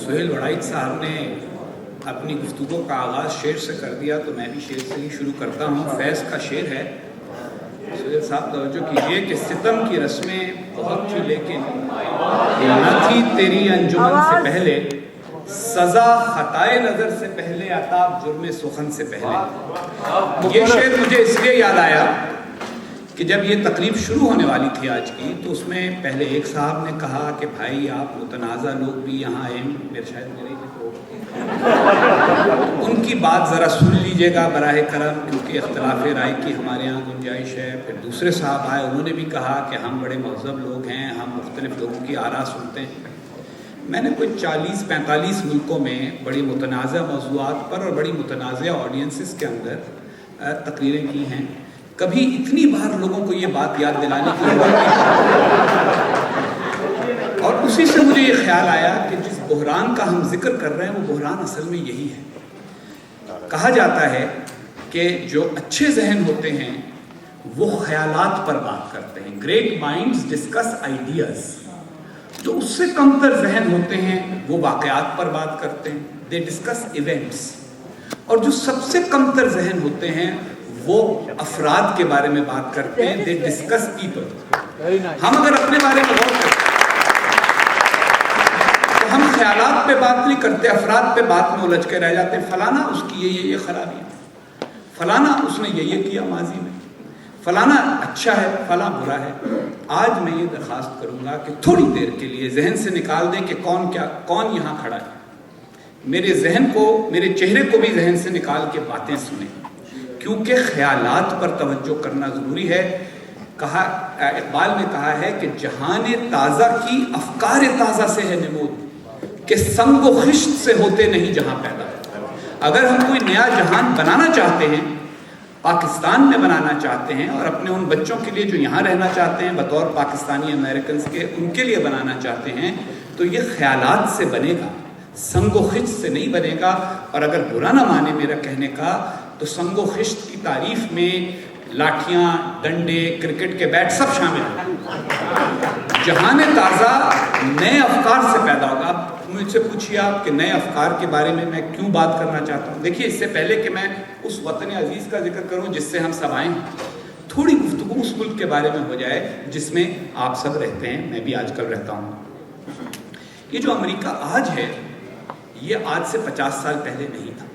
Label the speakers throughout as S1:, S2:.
S1: سہیل وڑائچ صاحب نے اپنی گفتگو کا آغاز شعر سے کر دیا تو میں بھی شعر سے ہی شروع کرتا ہوں. فیض کا شعر ہے. سہیل صاحب توجہ کیجیے کہ ستم کی رسمیں بہت تھی لیکن نہ تھی تیری انجمن سے پہلے سزا خطائے نظر سے پہلے عتاب جرم سخن سے پہلے. یہ شعر مجھے اس لیے یاد آیا کہ جب یہ تقریب شروع ہونے والی تھی آج کی تو اس میں پہلے ایک صاحب نے کہا کہ بھائی آپ متنازع لوگ بھی یہاں آئے. ان کی بات ذرا سن لیجئے گا براہ کرم کیونکہ اختلاف رائے کی ہمارے یہاں گنجائش ہے. پھر دوسرے صاحب آئے, انہوں نے بھی کہا کہ ہم بڑے مہذب لوگ ہیں, ہم مختلف لوگوں کی آراء سنتے ہیں. میں نے کوئی 40-45 ملکوں میں بڑی متنازع موضوعات پر اور بڑی متنازع آڈینسز کے اندر تقریریں کی ہیں. کبھی اتنی بار لوگوں کو یہ بات یاد دلانے کی اور اسی سے مجھے یہ خیال آیا کہ جس بحران کا ہم ذکر کر رہے ہیں وہ بحران اصل میں یہی ہے. کہا جاتا ہے کہ جو اچھے ذہن ہوتے ہیں وہ خیالات پر بات کرتے ہیں. Great minds discuss ideas. جو اس سے کمتر ذہن ہوتے ہیں وہ واقعات پر بات کرتے ہیں. They discuss events. اور جو سب سے کمتر ذہن ہوتے ہیں وہ افراد کے بارے میں بات کرتے ہیں. They discuss people. ہم اگر اپنے بارے میں غور کرتے تو ہم خیالات پہ بات نہیں کرتے, افراد پہ بات میں الجھ کے رہ جاتے ہیں. فلانا اس کی یہ خرابی ہے, فلانا اس نے یہ کیا ماضی میں, فلانا اچھا ہے, فلاں برا ہے. آج میں یہ درخواست کروں گا کہ تھوڑی دیر کے لیے ذہن سے نکال دیں کہ کون یہاں کھڑا ہے. میرے ذہن کو, میرے چہرے کو بھی ذہن سے نکال کے باتیں سنیں کیونکہ خیالات پر توجہ کرنا ضروری ہے. کہا اقبال نے کہا ہے کہ جہان تازہ کی افکار تازہ سے ہے نمود کہ سنگ و خشت سے ہوتے نہیں جہاں پیدا. اگر ہم کوئی نیا جہان بنانا چاہتے ہیں, پاکستان میں بنانا چاہتے ہیں اور اپنے ان بچوں کے لیے جو یہاں رہنا چاہتے ہیں بطور پاکستانی امریکنز کے, ان کے لیے بنانا چاہتے ہیں تو یہ خیالات سے بنے گا, سنگ و خشت سے نہیں بنے گا. اور اگر برا نہ مانے میرا کہنے کا تو سنگ و خشت کی تعریف میں لاٹھیاں, ڈنڈے, کرکٹ کے بیٹ سب شامل ہیں. جہان تازہ نئے افکار سے پیدا ہوگا. اب مجھ سے پوچھیے آپ کہ نئے افکار کے بارے میں کیوں بات کرنا چاہتا ہوں. دیکھیے اس سے پہلے کہ میں اس وطن عزیز کا ذکر کروں جس سے ہم سب آئے ہیں, تھوڑی گفتگو اس ملک کے بارے میں ہو جائے جس میں آپ سب رہتے ہیں, میں بھی آج کل رہتا ہوں. یہ جو امریکہ آج ہے یہ آج سے 50 سال پہلے نہیں تھا.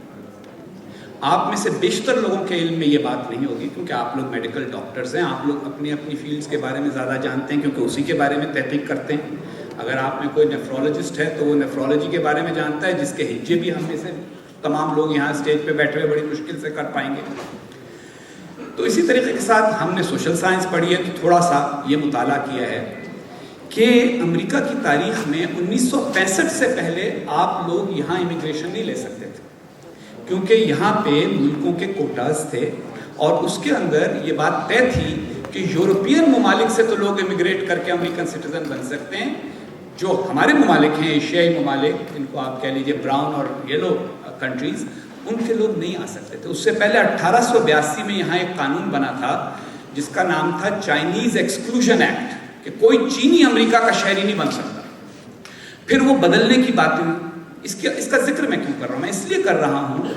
S1: آپ میں سے بیشتر لوگوں کے علم میں یہ بات نہیں ہوگی کیونکہ آپ لوگ میڈیکل ڈاکٹرز ہیں, آپ لوگ اپنی فیلڈز کے بارے میں زیادہ جانتے ہیں کیونکہ اسی کے بارے میں تحقیق کرتے ہیں. اگر آپ میں کوئی نیفرولوجسٹ ہے تو وہ نیفرولوجی کے بارے میں جانتا ہے جس کے ہجے بھی ہم میں سے تمام لوگ یہاں اسٹیج پہ بیٹھے ہوئے بڑی مشکل سے کر پائیں گے. تو اسی طریقے کے ساتھ ہم نے سوشل سائنس پڑھی ہے تو تھوڑا سا یہ مطالعہ کیا ہے کہ امریکہ کی تاریخ میں 1965 سے پہلے آپ لوگ یہاں امیگریشن نہیں لے سکتے تھے کیونکہ یہاں پہ ملکوں کے کوٹاز تھے اور اس کے اندر یہ بات طے تھی کہ یورپین ممالک سے تو لوگ امیگریٹ کر کے امریکن سٹیزن بن سکتے ہیں. جو ہمارے ممالک ہیں, ایشیائی ممالک جن کو آپ کہہ لیجئے براؤن اور یلو کنٹریز, ان کے لوگ نہیں آ سکتے تھے. اس سے پہلے 1882 میں یہاں ایک قانون بنا تھا جس کا نام تھا چائنیز ایکسکلوژن ایکٹ کہ کوئی چینی امریکہ کا شہری نہیں بن سکتا. پھر وہ بدلنے کی بات ہوئی. اس کا ذکر میں کیوں کر رہا ہوں؟ میں اس لیے کر رہا ہوں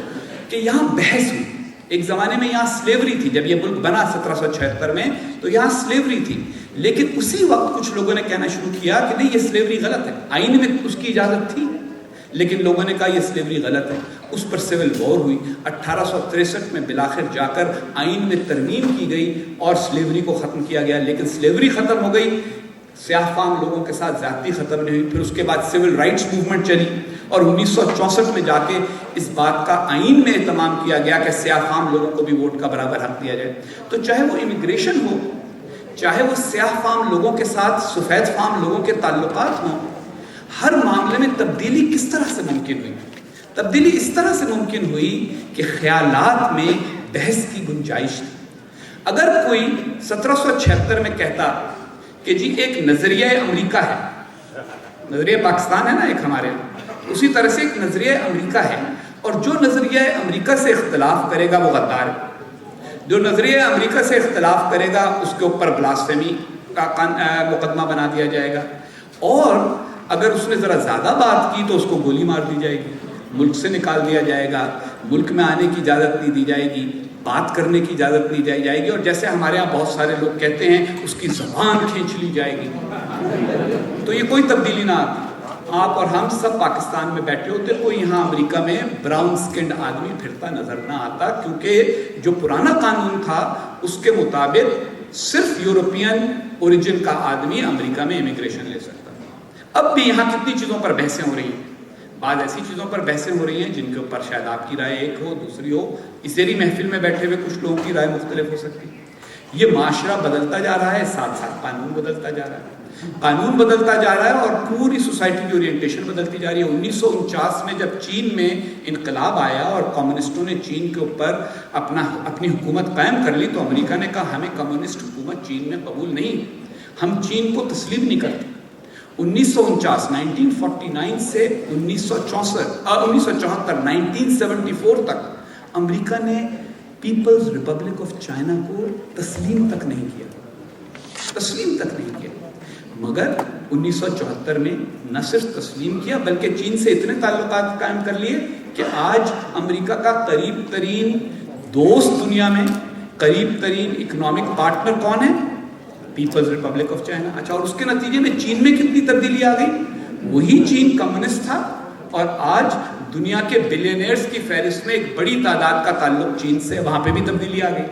S1: کہ یہاں بحث ہوئی. ایک زمانے میں یہاں سلیوری تھی. جب یہ ملک بنا 1776 میں تو یہاں سلیوری تھی, لیکن اسی وقت کچھ لوگوں نے کہنا شروع کیا کہ نہیں یہ سلیوری غلط ہے. آئین میں اس کی اجازت تھی لیکن لوگوں نے کہا یہ سلیوری غلط ہے. اس پر سول وار ہوئی. 1863 میں بلاخر جا کر آئین میں ترمیم کی گئی اور سلیوری کو ختم کیا گیا. لیکن سلیوری ختم ہو گئی, سیاہ فام لوگوں کے ساتھ زیادتی ختم نہیں ہوئی. پھر اس کے بعد سول رائٹس موومنٹ چلی اور 1964 میں جا کے اس بات کا آئین میں اہتمام کیا گیا کہ سیاہ فام لوگوں کو بھی ووٹ کا برابر حق دیا جائے. تو چاہے وہ امیگریشن ہو, چاہے وہ سیاہ فام لوگوں کے ساتھ سفید فام لوگوں کے تعلقات ہوں, ہر معاملے میں تبدیلی کس طرح سے ممکن ہوئی؟ تبدیلی اس طرح سے ممکن ہوئی کہ خیالات میں بحث کی گنجائش تھی. اگر کوئی 1776 میں کہتا کہ جی ایک نظریہ امریکہ ہے, نظریہ پاکستان ہے نا ایک ہمارے, اسی طرح سے ایک نظریہ امریکہ ہے اور جو نظریہ امریکہ سے اختلاف کرے گا وہ غدار ہے. جو نظریہ امریکہ سے اختلاف کرے گا اس کے اوپر بلاسفیمی کا مقدمہ بنا دیا جائے گا. اور اگر اس نے ذرا زیادہ بات کی تو اس کو گولی مار دی جائے گی، ملک سے نکال دیا جائے گا، ملک میں آنے کی اجازت نہیں دی جائے گی، بات کرنے کی اجازت نہیں دی جائے گی، اور جیسے ہمارے ہاں بہت سارے لوگ کہتے ہیں اس کی زبان کھینچ لی جائے گی۔ تو یہ کوئی تبدیلی نہ آتی۔ آپ اور ہم سب پاکستان میں بیٹھے ہوتے، کوئی یہاں امریکہ میں براؤن سکنڈ آدمی پھرتا نظر نہ آتا، کیونکہ جو پرانا قانون تھا اس کے مطابق صرف یورپین اوریجن کا آدمی امریکہ میں امیگریشن لے سکتا۔ اب بھی یہاں کتنی چیزوں پر بحثیں ہو رہی ہیں، بعض ایسی چیزوں پر بحثیں ہو رہی ہیں جن کے اوپر شاید آپ کی رائے ایک ہو، دوسری ہو، اس ذیلی محفل میں بیٹھے ہوئے کچھ لوگوں کی رائے مختلف ہو سکتی ہے۔ یہ معاشرہ بدلتا جا رہا ہے، ساتھ ساتھ قانون بدلتا جا رہا ہے، قانون بدلتا جا رہا ہے، اور پوری سوسائٹی کی اورینٹیشن بدلتی جا رہی ہے۔ 1949 میں جب چین میں انقلاب آیا اور کمیونسٹوں نے چین کے اوپر اپنی حکومت قائم کر لی، تو امریکہ نے کہا ہمیں کمیونسٹ حکومت چین میں قبول نہیں، ہم چین کو تسلیم نہیں کرتے۔ 1949 سے 1974 تک امریکہ نے پیپلز ریپبلک آف چائنا کو تسلیم تک نہیں کیا، مگر 1974 میں نہ صرف تسلیم کیا بلکہ چین سے اتنے تعلقات قائم کر لیے کہ آج امریکہ کا قریب ترین دوست دنیا میں، قریب ترین اکنامک پارٹنر کون ہے؟ People's Republic of China. اچھا، اور اس کے نتیجے میں چین میں کتنی تبدیلی آ گئی؟ وہی چین کمیونسٹ تھا اور آج دنیا کے بلینئرز کی فہرست میں ایک بڑی تعداد کا تعلق چین سے، وہاں پہ بھی تبدیلی آ گئی۔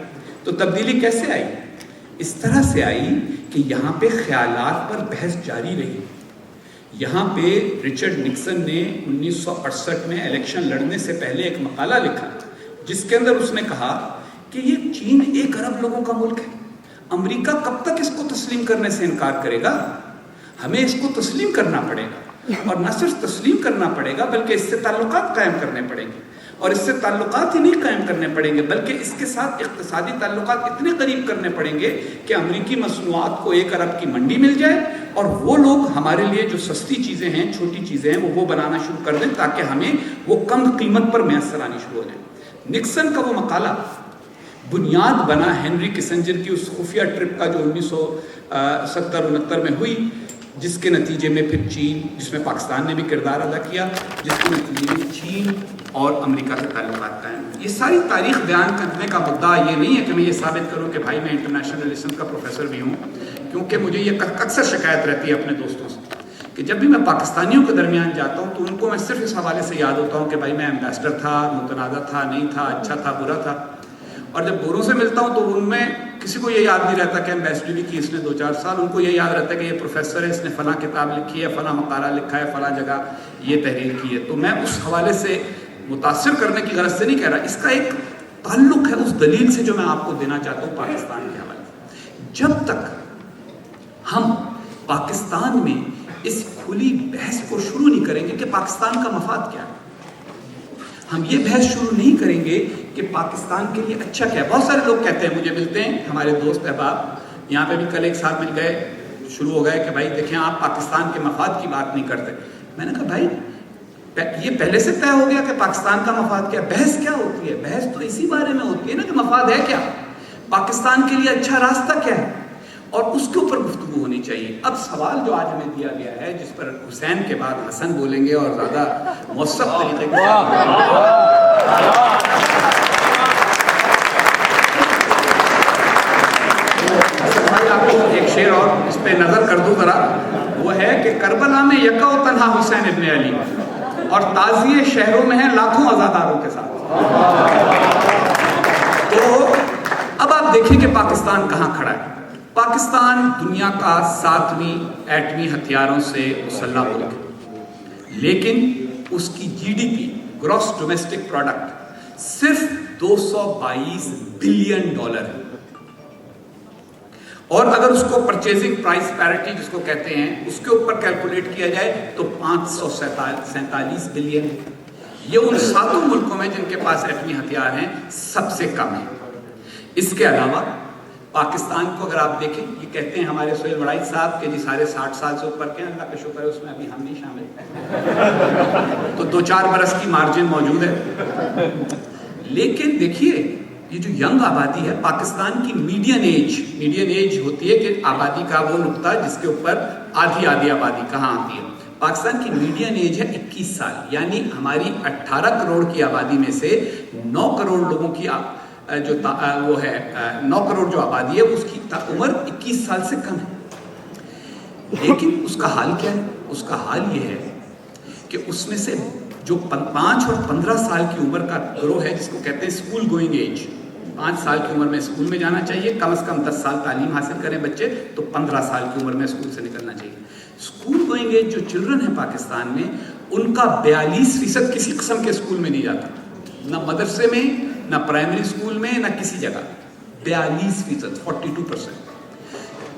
S1: تو تبدیلی کیسے آئی؟ اس طرح سے آئی کہ یہاں پہ خیالات پر بحث جاری رہی۔ یہاں پہ رچرڈ نکسن نے 1968 میں الیکشن لڑنے سے پہلے ایک مقالہ لکھا جس کے اندر اس نے کہا کہ یہ چین 1 ارب لوگوں کا ملک ہے، امریکہ کب تک اس کو تسلیم کرنے سے انکار کرے گا؟ ہمیں اس کو تسلیم کرنا پڑے گا، اور نہ صرف تسلیم کرنا پڑے گا بلکہ اس سے تعلقات قائم کرنے پڑیں گے، اور اس سے تعلقات ہی نہیں قائم کرنے پڑیں گے بلکہ اس کے ساتھ اقتصادی تعلقات اتنے قریب کرنے پڑیں گے کہ امریکی مصنوعات کو 1 ارب کی منڈی مل جائے، اور وہ لوگ ہمارے لیے جو سستی چیزیں ہیں، چھوٹی چیزیں ہیں، وہ بنانا شروع کر دیں تاکہ ہمیں وہ کم قیمت پر میسر آنی شروع ہو جائیں۔ نکسن کا وہ مقالہ بنیاد بنا ہنری کسنجر کی اس خفیہ ٹرپ کا جو 1970-69 میں ہوئی، جس کے نتیجے میں پھر چین، جس میں پاکستان نے بھی کردار ادا کیا، جس کے نتیجے میں چین اور امریکہ کے تعلقات قائم ہوئے۔ یہ ساری تاریخ بیان کرنے کا مدعا یہ نہیں ہے کہ میں یہ ثابت کروں کہ بھائی میں انٹرنیشنل ریلیشن کا پروفیسر بھی ہوں، کیونکہ مجھے یہ اکثر شکایت رہتی ہے اپنے دوستوں سے کہ جب بھی میں پاکستانیوں کے درمیان جاتا ہوں تو ان کو میں صرف اس حوالے سے یاد ہوتا ہوں کہ بھائی میں ایمبیسڈر تھا، متنازع تھا، نہیں تھا، اچھا تھا، برا تھا، اور جب گوروں سے ملتا ہوں تو ان میں کسی کو یہ یاد نہیں رہتا کہ ایمبیسڈری کی اس نے 2-4 سال، ان کو یہ یاد رہتا ہے کہ یہ پروفیسر ہے، اس نے فلاں کتاب لکھی ہے، فلاں مقالہ لکھا ہے، فلاں جگہ یہ تحریر کی ہے۔ تو میں اس حوالے سے متاثر کرنے کی غرض سے نہیں کہہ رہا، اس کا ایک تعلق ہے اس دلیل سے جو میں آپ کو دینا چاہتا ہوں پاکستان کے حوالے سے۔ جب تک ہم پاکستان میں اس کھلی بحث کو شروع نہیں کریں گے کہ پاکستان کا مفاد کیا ہے، ہم یہ بحث شروع نہیں کریں گے کہ پاکستان کے لیے اچھا کیا ہے۔ بہت سارے لوگ کہتے ہیں، مجھے ملتے ہیں ہمارے دوست احباب، یہاں پہ بھی کل ایک ساتھ مل گئے، شروع ہو گئے کہ بھائی دیکھیں آپ پاکستان کے مفاد کی بات نہیں کرتے۔ میں نے کہا بھائی یہ پہلے سے طے ہو گیا کہ پاکستان کا مفاد کیا، بحث کیا ہوتی ہے؟ بحث تو اسی بارے میں ہوتی ہے نا کہ مفاد ہے کیا، پاکستان کے لیے اچھا راستہ کیا ہے، اور اس کے اوپر گفتگو ہونی چاہیے۔ اب سوال جو آج ہمیں دیا گیا ہے، جس پر حسین کے بعد حسن بولیں گے اور زیادہ موثق طریقے کے آپ کو ایک شعر اور اس پہ نظر کر دوں ذرا، وہ ہے کہ کربلا میں یکا و تنہا حسین ابن علی، اور تازیے شہروں میں ہیں لاکھوں عزاداروں کے ساتھ۔ تو اب آپ دیکھیں کہ پاکستان کہاں کھڑا ہے۔ پاکستان دنیا کا 7ویں ایٹمی ہتھیاروں سے مسلح ملک ہے، لیکن اس کی G D P, gross domestic product, صرف $222 بلین ہے، اور اگر اس کو پرچیزنگ پرائس پیرٹی جس کو کہتے ہیں اس کے اوپر کیلکولیٹ کیا جائے تو 547 بلین ہے۔ یہ ان 7 ملکوں میں جن کے پاس ایٹمی ہتھیار ہیں سب سے کم ہے۔ اس کے علاوہ پاکستان کو اگر آپ دیکھیں، یہ کہتے ہیں ہمارے سہیل وڑائی صاحب کہ جی سارے 60 سال سے اوپر کے ہیں، اللہ کا شکر ہے اس میں ابھی ہم نہیں شامل، تو 2-4 برس کی مارجن موجود ہے۔ لیکن دیکھیے یہ جو ینگ آبادی ہے، پاکستان کی میڈین ایج ہوتی ہے کہ آبادی کا وہ نقطہ جس کے اوپر آدھی آبادی کہاں آتی ہے۔ پاکستان کی میڈین ایج ہے 21 سال، یعنی ہماری 18 کروڑ کی آبادی میں سے 9 کروڑ لوگوں کی جو وہ ہے 9 کروڑ جو آبادی ہے اس کی عمر 21 سال سے کم ہے۔ لیکن اس کا حال کیا ہے؟ اس کا حال یہ ہے کہ اس میں سے جو 5 اور 15 سال کی عمر کا گروہ ہے، جس کو کہتے ہیں اسکول گوئنگ ایج، 5 سال کی عمر میں اسکول میں جانا چاہیے، کم از کم 10 سال تعلیم حاصل کریں بچے تو 15 سال کی عمر میں اسکول سے نکلنا چاہیے۔ اسکول گوئنگ ایج جو چلڈرن ہیں پاکستان میں، ان کا 42% کسی قسم کے اسکول میں نہیں جاتا، نہ مدرسے میں، نہ پرائمری اسکول میں، نہ کسی جگہ۔ 42%، 42%۔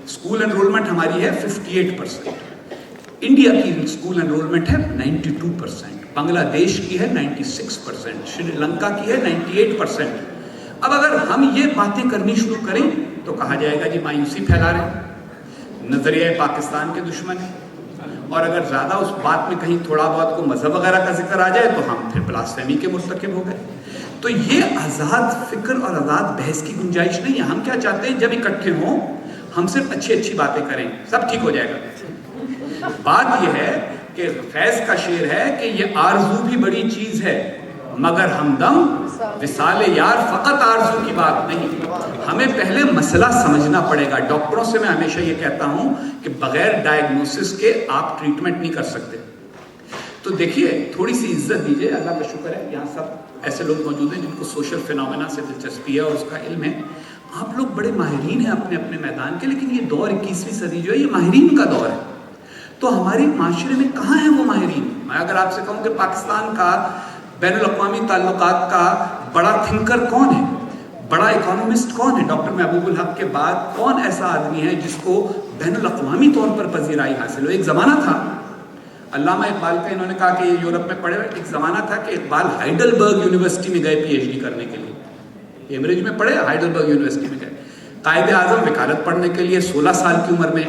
S1: اسکول انرولمنٹ ہماری ہے 58%۔ انڈیا کی اسکول انرولمنٹ ہے 92%، بنگلہ دیش کی ہے 96%، شری لنکا کی ہے 98%۔ اب اگر ہم یہ باتیں کرنی شروع کریں تو کہا جائے گا جی مایوسی پھیلا رہے ہیں، نظریہ پاکستان کے دشمن ہیں، اور اگر زیادہ اس بات میں کہیں تھوڑا بہت کو مذہب وغیرہ کا ذکر آ جائے تو ہم پھر بلاسفیمی کے مرتکب ہو گئے۔ تو یہ آزاد فکر اور آزاد بحث کی گنجائش نہیں ہے۔ ہم کیا چاہتے ہیں؟ جب اکٹھے ہوں ہم صرف اچھی اچھی باتیں کریں، سب ٹھیک ہو جائے گا۔ بات یہ ہے کہ فیض کا شعر ہے کہ یہ آرزو بھی بڑی چیز ہے مگر ہمدم وصال یار فقط آرزو کی بات نہیں۔ ہمیں پہلے مسئلہ سمجھنا پڑے گا۔ ڈاکٹروں سے میں ہمیشہ یہ کہتا ہوں کہ بغیر ڈائگنوسس کے آپ ٹریٹمنٹ نہیں کر سکتے۔ تو دیکھیے تھوڑی سی عزت دیجیے، اللہ کا شکر ہے یہاں سب ایسے لوگ موجود ہیں جن کو سوشل فینومینا سے دلچسپی ہے اور اس کا علم ہے۔ آپ لوگ بڑے ماہرین ہیں اپنے اپنے میدان کے، لیکن یہ دور 21ویں صدی جو ہے یہ ماہرین کا دور ہے۔ تو ہمارے معاشرے میں کہاں ہیں وہ ماہرین؟ میں اگر آپ سے کہوں کہ پاکستان کا بین الاقوامی تعلقات کا بڑا تھنکر کون ہے، بڑا اکانومسٹ کون ہے، ڈاکٹر محبوب الحق کے بعد کون ایسا آدمی ہے جس کو بین الاقوامی طور پر پذیرائی حاصل ہو؟ ایک زمانہ تھا، علامہ اقبال کا انہوں نے کہا کہ یہ یورپ میں پڑھے، ایک زمانہ تھا کہ اقبال ہائیڈلبرگ یونیورسٹی میں گئے پی ایچ ڈی کرنے کے لیے، کیمبرج میں پڑھے، ہائیڈلبرگ یونیورسٹی میں گئے۔ قائد اعظم وکالت پڑھنے کے لیے 16 سال کی عمر میں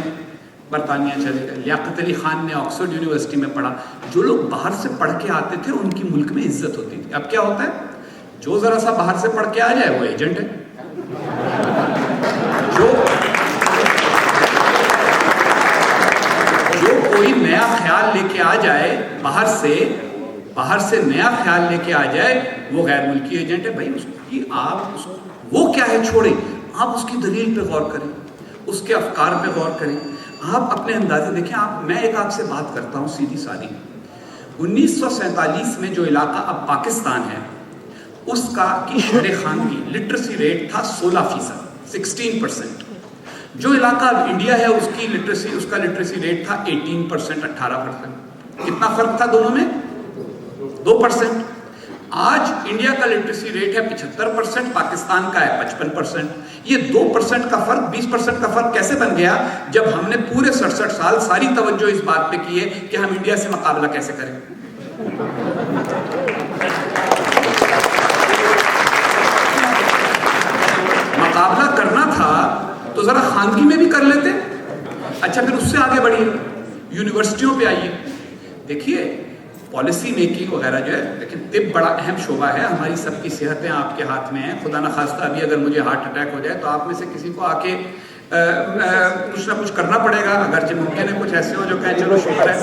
S1: برطانیہ چلے گئے۔ لیاقت علی خان نے آکسفورڈ یونیورسٹی میں پڑھا۔ جو لوگ باہر سے پڑھ کے آتے تھے ان کی ملک میں عزت ہوتی تھی۔ اب کیا ہوتا ہے؟ جو ذرا سا باہر سے پڑھ کے آ جائے وہ ایجنٹ ہے، جو کوئی نیا خیال لے کے آ جائے باہر سے نیا خیال لے کے آ جائے وہ غیر ملکی ایجنٹ ہے۔ بھائی اس کی وہ کیا ہے چھوڑیں، آپ اس کی دلیل پہ غور کریں، اس کے افکار پہ غور کریں، آپ اپنے اندازے دیکھیں۔ میں ایک آپ سے بات کرتا ہوں سیدھی سادی۔ 1947 میں جو علاقہ اب پاکستان ہے اس کی شہر خواندگی لٹریسی ریٹ تھا 16%، 16%۔ جو علاقہ اب انڈیا ہے اس کا لٹریسی ریٹ تھا 18%، 18%۔ کتنا فرق تھا دونوں میں؟ 2%۔ آج انڈیا کا لٹریسی ریٹ ہے 75%، پاکستان کا ہے 55%۔ یہ 2% کا فرق، 20% کا فرق کیسے بن گیا جب ہم نے پورے 67 سال ساری توجہ اس بات پہ کی ہے کہ ہم انڈیا سے مقابلہ کیسے کریں؟ مقابلہ کرنا تھا تو ذرا خواندگی میں بھی کر لیتے۔ اچھا پھر اس سے آگے بڑھیے، یونیورسٹیوں پہ آئیے، دیکھیے پالیسی میکنگ وغیرہ جو ہے، لیکن طب بڑا اہم شعبہ ہے، ہماری سب کی صحتیں آپ کے ہاتھ میں ہیں۔ خدا نخواستہ ابھی اگر مجھے ہارٹ اٹیک ہو جائے تو آپ میں سے کسی کو آ کے کچھ نہ کچھ کرنا پڑے گا، اگرچہ ممکن ہے کچھ ایسے ہو جو کہیں چلو شکر ہے،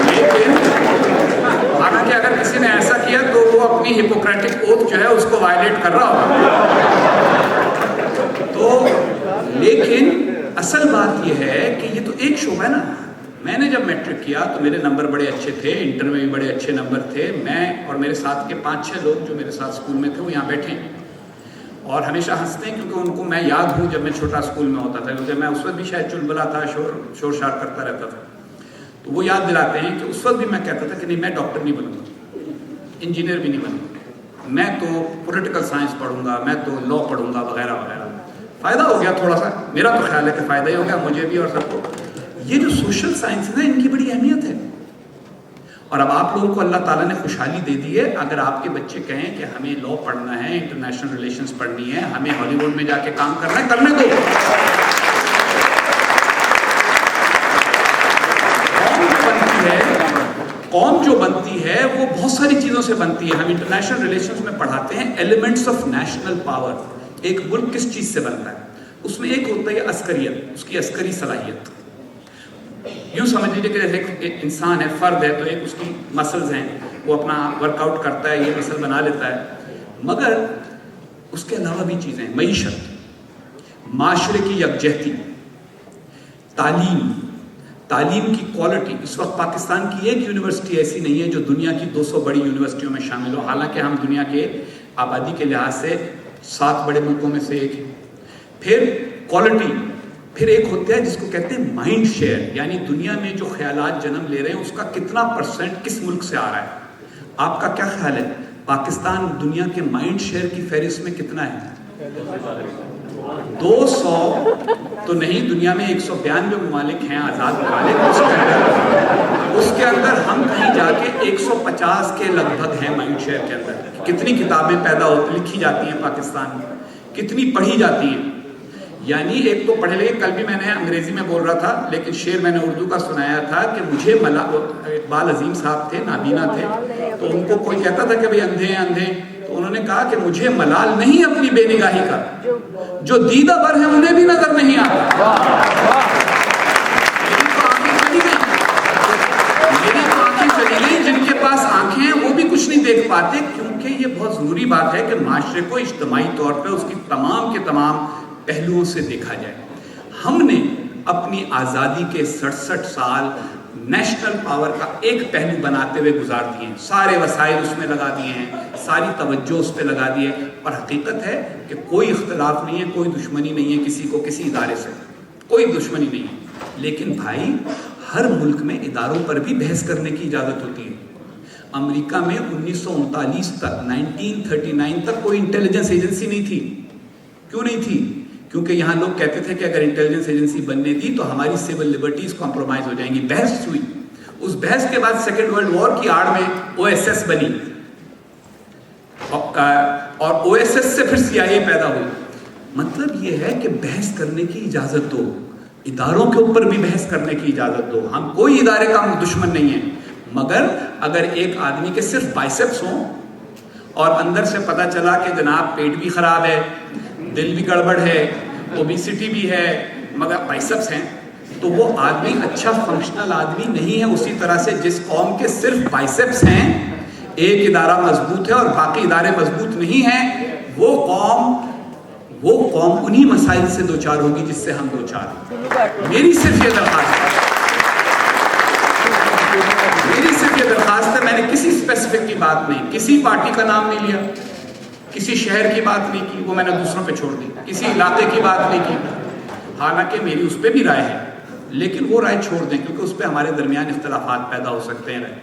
S1: لیکن حالانکہ اگر کسی نے ایسا کیا تو وہ اپنی ہپوکریٹک اوتھ جو ہے اس کو وائلیٹ کر رہا ہوگا۔ تو لیکن اصل بات یہ ہے کہ یہ تو ایک شعبہ ہے نا۔ میں نے جب میٹرک کیا تو میرے نمبر بڑے اچھے تھے، انٹر میں بھی بڑے اچھے نمبر تھے۔ میں اور میرے ساتھ کے 5-6 لوگ جو میرے ساتھ اسکول میں تھے وہ یہاں بیٹھے ہیں اور ہمیشہ ہنستے ہیں کیونکہ ان کو میں یاد ہوں جب میں چھوٹا اسکول میں ہوتا تھا، کیونکہ میں اس وقت بھی شاید چلبلا تھا، شور شار کرتا رہتا تھا۔ تو وہ یاد دلاتے ہیں کہ اس وقت بھی میں کہتا تھا کہ نہیں میں ڈاکٹر نہیں بنوں گا، انجینئر بھی نہیں بنوں گا، میں تو پولیٹیکل سائنس پڑھوں گا، میں تو لا پڑھوں گا وغیرہ وغیرہ۔ فائدہ ہو گیا تھوڑا سا، میرا تو خیال ہے کہ فائدہ ہی ہو گیا مجھے بھی اور سب کو۔ یہ جو سوشل سائنس ہے ان کی بڑی اہمیت ہے، اور اب آپ لوگوں کو اللہ تعالیٰ نے خوشحالی دے دی ہے۔ اگر آپ کے بچے کہیں کہ ہمیں لا پڑھنا ہے، انٹرنیشنل ریلیشنز پڑھنی ہے، ہمیں ہالی ووڈ میں جا کے کام کرنا ہے، کرنے دو۔ قوم جو بنتی ہے وہ بہت ساری چیزوں سے بنتی ہے۔ ہم انٹرنیشنل ریلیشنز میں پڑھاتے ہیں ایلیمنٹس آف نیشنل پاور۔ ایک ملک کس چیز سے بنتا ہے؟ اس میں ایک ہوتا ہے عسکریت، اس کی عسکری صلاحیت، یوں سمجھ لیجیے کہ جیسے ایک انسان ہے، فرد ہے، تو ایک اس کی مسلز ہیں، وہ اپنا ورک آؤٹ کرتا ہے، یہ مسل بنا لیتا ہے، مگر اس کے علاوہ بھی چیزیں ہیں، معیشت، معاشرے کی یکجہتی، تعلیم کی کوالٹی. اس وقت پاکستان کی ایک یونیورسٹی ایسی نہیں ہے جو دنیا کی 200 بڑی یونیورسٹیوں میں شامل ہو، حالانکہ ہم دنیا کے آبادی کے لحاظ سے 7 بڑے ملکوں میں سے ایک ہیں. پھر کوالٹی، پھر ایک ہوتا ہے جس کو کہتے ہیں مائنڈ شیئر، یعنی دنیا میں جو خیالات جنم لے رہے ہیں اس کا کتنا % کس ملک سے آ رہا ہے. آپ کا کیا خیال ہے پاکستان دنیا کے مائنڈ شیئر کی فہرست میں کتنا ہے؟ 200 تو نہیں، دنیا میں 192 ممالک ہیں آزاد ممالک، اس کے اندر ہم کہیں جا کے 150 کے لگ بھگ ہیں مائنڈ شیئر کے اندر. کتنی کتابیں پیدا ہوتی لکھی جاتی ہیں پاکستان میں، کتنی پڑھی جاتی ہیں. یعنی ایک تو پڑھے لے، کل بھی میں نے انگریزی میں بول رہا تھا لیکن شعر میں نے اردو کا سنایا تھا کہ مجھے اقبال عظیم صاحب تھے، نابینا تھے، تو ان کو کوئی کہتا تھا کہ بھئی اندھے ہیں اندھے، تو انہوں نے کہا کہ مجھے ملال نہیں اپنی بے نگاہی کا، جو دیدہ بر ہیں انہیں بھی نظر نہیں آتا. میری تو آنکھیں چلی گئی، جن کے پاس آنکھیں ہیں وہ بھی کچھ نہیں دیکھ پاتے، کیونکہ یہ بہت ضروری بات ہے کہ معاشرے کو اجتماعی طور پہ اس کی تمام کے تمام پہلوؤں سے دیکھا جائے. ہم نے اپنی آزادی کے 67 سال نیشنل پاور کا ایک پہلو بناتے ہوئے گزار دیے ہیں، سارے وسائل اس میں لگا دیے ہیں، ساری توجہ اس پہ لگا دی ہے، اور حقیقت ہے کہ کوئی اختلاف نہیں ہے، کوئی دشمنی نہیں ہے کسی کو کسی ادارے سے، کوئی دشمنی نہیں ہے. لیکن بھائی ہر ملک میں اداروں پر بھی بحث کرنے کی اجازت ہوتی ہے. امریکہ میں 1939 تک 1939 تک کوئی انٹیلیجنس ایجنسی نہیں تھی. کیوں نہیں تھی؟ کیونکہ یہاں لوگ کہتے تھے کہ اگر انٹیلیجنس ایجنسی بننے دی تو ہماری سول لبرٹیز کمپرومائز ہو جائیں گی. بحث ہوئی، اس بحث کے بعد سیکنڈ ورلڈ وار کی آڑ میں OSS بنی، اور OSS سے پھر CIA پیدا ہوئی. مطلب یہ ہے کہ بحث کرنے کی اجازت دو، اداروں کے اوپر بھی بحث کرنے کی اجازت دو. ہم کوئی ادارے کا دشمن نہیں ہیں، مگر اگر ایک آدمی کے صرف بائسپس ہوں اور اندر سے پتہ چلا کہ جناب پیٹ بھی خراب ہے، دل بھی گڑبڑ ہے، اوبیسٹی بھی ہے، مگر بائسپس ہیں، تو وہ آدمی اچھا فنکشنل آدمی نہیں ہے. اسی طرح سے جس قوم کے صرف بائسپس ہیں، ایک ادارہ مضبوط ہے اور باقی ادارے مضبوط نہیں ہیں، وہ قوم انہی مسائل سے دوچار ہوگی جس سے ہم دوچار ہیں. میری صرف یہ درخواست ہے، میں نے کسی اسپیسیفک کی بات نہیں، کسی پارٹی کا نام نہیں لیا، کسی شہر کی بات نہیں کی، وہ میں نے دوسروں پہ چھوڑ دی، کسی علاقے کی بات نہیں کی، حالانکہ میری اس پہ بھی رائے ہے، لیکن وہ رائے چھوڑ دیں کیونکہ اس پہ ہمارے درمیان اختلافات پیدا ہو سکتے ہیں.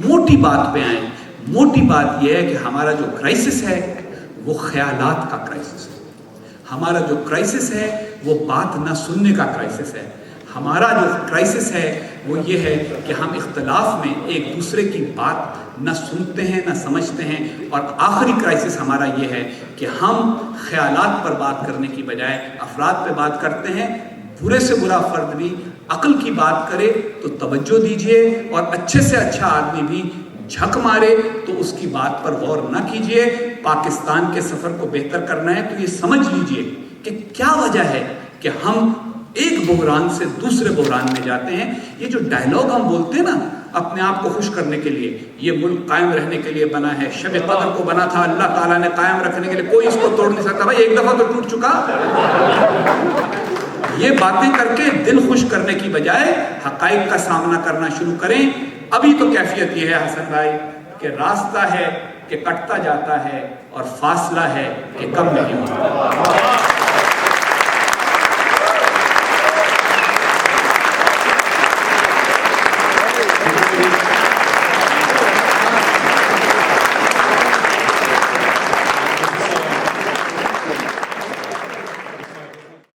S1: موٹی بات پہ آئیں. موٹی بات یہ ہے کہ ہمارا جو کرائسس ہے وہ خیالات کا کرائسس ہے. ہمارا جو کرائسس ہے وہ بات نہ سننے کا کرائسس ہے. ہمارا جو کرائسس ہے وہ یہ ہے کہ ہم اختلاف میں ایک دوسرے کی بات نہ سنتے ہیں نہ سمجھتے ہیں. اور آخری کرائسس ہمارا یہ ہے کہ ہم خیالات پر بات کرنے کی بجائے افراد پہ بات کرتے ہیں. برے سے برا فرد بھی عقل کی بات کرے تو توجہ دیجئے، اور اچھے سے اچھا آدمی بھی جھک مارے تو اس کی بات پر غور نہ کیجئے. پاکستان کے سفر کو بہتر کرنا ہے تو یہ سمجھ لیجئے کہ کیا وجہ ہے کہ ہم ایک بحران سے دوسرے بحران میں جاتے ہیں. یہ جو ڈائلاگ ہم بولتے ہیں نا اپنے آپ کو خوش کرنے کے لیے، یہ ملک قائم رہنے کے لیے بنا ہے، شب قدر کو بنا تھا اللہ تعالیٰ نے قائم رکھنے کے لیے، کوئی اس کو توڑ نہیں سکتا. بھائی ایک دفعہ تو ٹوٹ چکا. یہ باتیں کر کے دل خوش کرنے کی بجائے حقائق کا سامنا کرنا شروع کریں. ابھی تو کیفیت یہ ہے حسن بھائی کہ راستہ ہے کہ کٹتا جاتا ہے اور فاصلہ ہے کہ کم نہیں ہوتا.